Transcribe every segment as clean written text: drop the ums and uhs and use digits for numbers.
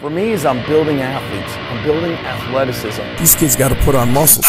For me, is I'm building athletes. I'm building athleticism. These kids got to put on muscles.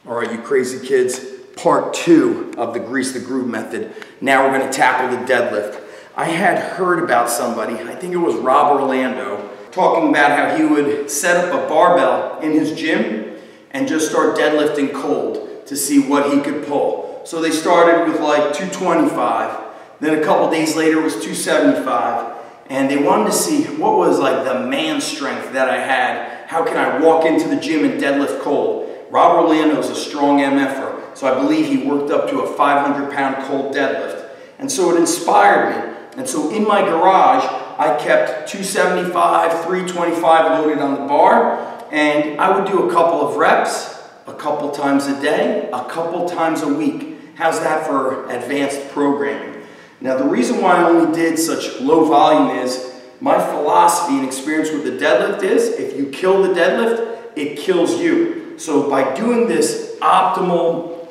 All right, you crazy kids, part 2 of the Grease the Groove method. Now we're gonna tackle the deadlift. I had heard about somebody, I think it was Rob Orlando, talking about how he would set up a barbell in his gym and just start deadlifting cold to see what he could pull. So they started with like 225, then a couple days later it was 275, and they wanted to see what was like the man strength that I had. How can I walk into the gym and deadlift cold? Rob Orlando is a strong MFer, so I believe he worked up to a 500-pound cold deadlift. And so it inspired me. And so in my garage, I kept 275, 325 loaded on the bar, and I would do a couple of reps, a couple times a day, a couple times a week. How's that for advanced programming? Now the reason why I only did such low volume is my philosophy and experience with the deadlift is if you kill the deadlift, it kills you. So by doing this optimal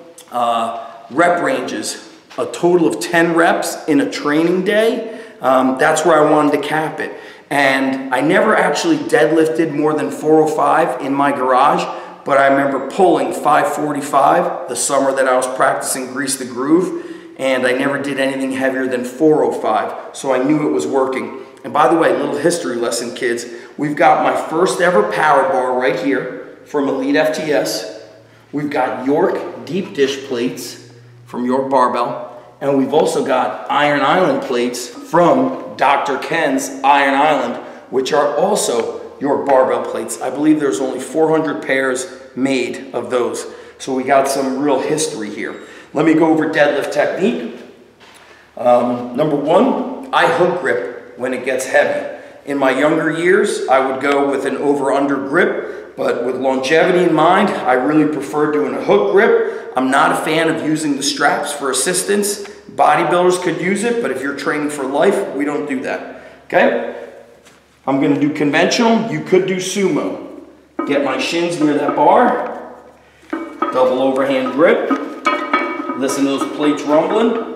rep ranges, a total of 10 reps in a training day, that's where I wanted to cap it. And I never actually deadlifted more than 405 in my garage, but I remember pulling 545 the summer that I was practicing Grease the Groove, and I never did anything heavier than 405, so I knew it was working. And by the way, little history lesson, kids, we've got my first ever power bar right here from Elite FTS. We've got York deep dish plates from York Barbell, and we've also got Iron Island plates from Dr. Ken's Iron Island, which are also York Barbell plates. I believe there's only 400 pairs made of those, so we got some real history here. Let me go over deadlift technique. Number 1, I hook grip when it gets heavy. In my younger years, I would go with an over-under grip, but with longevity in mind, I really prefer doing a hook grip. I'm not a fan of using the straps for assistance. Bodybuilders could use it, but if you're training for life, we don't do that, okay? I'm gonna do conventional. You could do sumo. Get my shins near that bar, double overhand grip. Listen to those plates rumbling.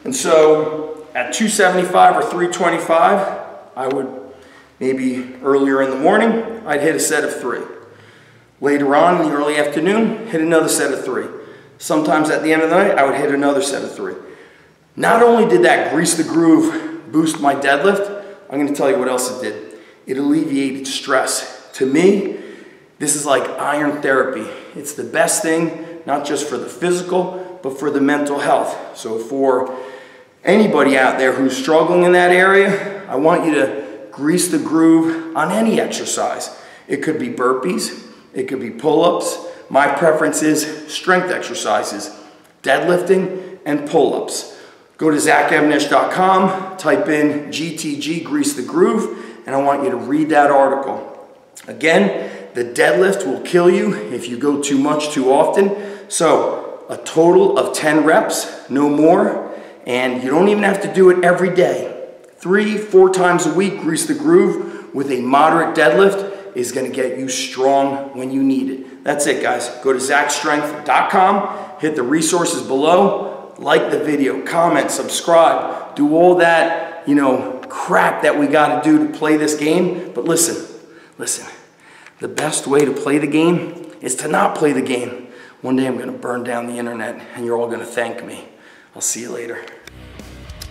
And so at 275 or 325, I would maybe earlier in the morning, I'd hit a set of 3. Later on in the early afternoon, hit another set of 3. Sometimes at the end of the night, I would hit another set of 3. Not only did that Grease the Groove boost my deadlift, I'm gonna tell you what else it did. It alleviated stress. To me, this is like iron therapy. It's the best thing, not just for the physical, but for the mental health. So for anybody out there who's struggling in that area, I want you to grease the groove on any exercise. It could be burpees, it could be pull-ups. My preference is strength exercises, deadlifting and pull-ups. Go to ZachEvanish.com, type in GTG, Grease the Groove, and I want you to read that article. Again, the deadlift will kill you if you go too much too often. So a total of 10 reps, no more, and you don't even have to do it every day. 3-4 times a week, Grease the Groove with a moderate deadlift is gonna get you strong when you need it. That's it, guys. Go to ZachStrength.com, hit the resources below, like the video, comment, subscribe, do all that, crap that we gotta do to play this game. But listen, the best way to play the game is to not play the game. One day I'm gonna burn down the internet and you're all gonna thank me. I'll see you later.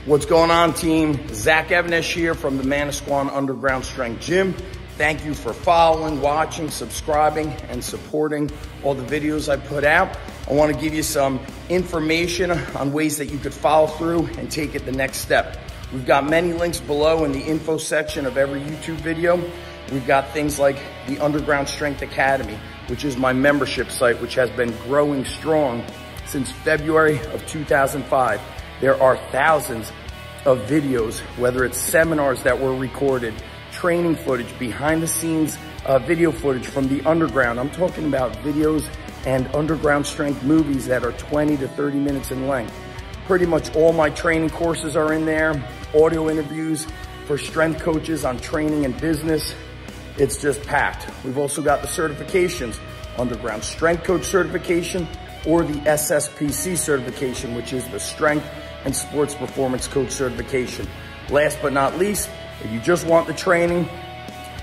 What's going on, team? Zach Evanish here from the Manasquan Underground Strength Gym. Thank you for following, watching, subscribing, and supporting all the videos I put out. I want to give you some information on ways that you could follow through and take it the next step. We've got many links below in the info section of every YouTube video. We've got things like the Underground Strength Academy, which is my membership site, which has been growing strong since February of 2005. There are thousands of videos, whether it's seminars that were recorded, training footage, behind the scenes video footage from the underground. I'm talking about videos and underground strength movies that are 20 to 30 minutes in length. Pretty much all my training courses are in there, audio interviews for strength coaches on training and business. It's just packed. We've also got the certifications, underground strength coach certification or the SSPC certification, which is the strength and sports performance coach certification. Last but not least, if you just want the training,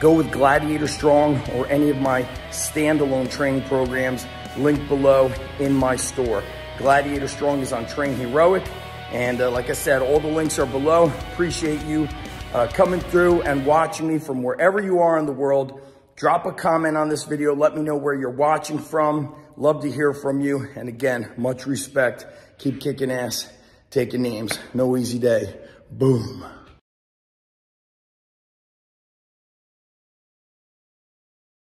go with Gladiator Strong or any of my standalone training programs linked below in my store. Gladiator Strong is on Train Heroic. And like I said, all the links are below. Appreciate you coming through and watching me from wherever you are in the world. Drop a comment on this video. Let me know where you're watching from. Love to hear from you. And again, much respect. Keep kicking ass, taking names. No easy day. Boom.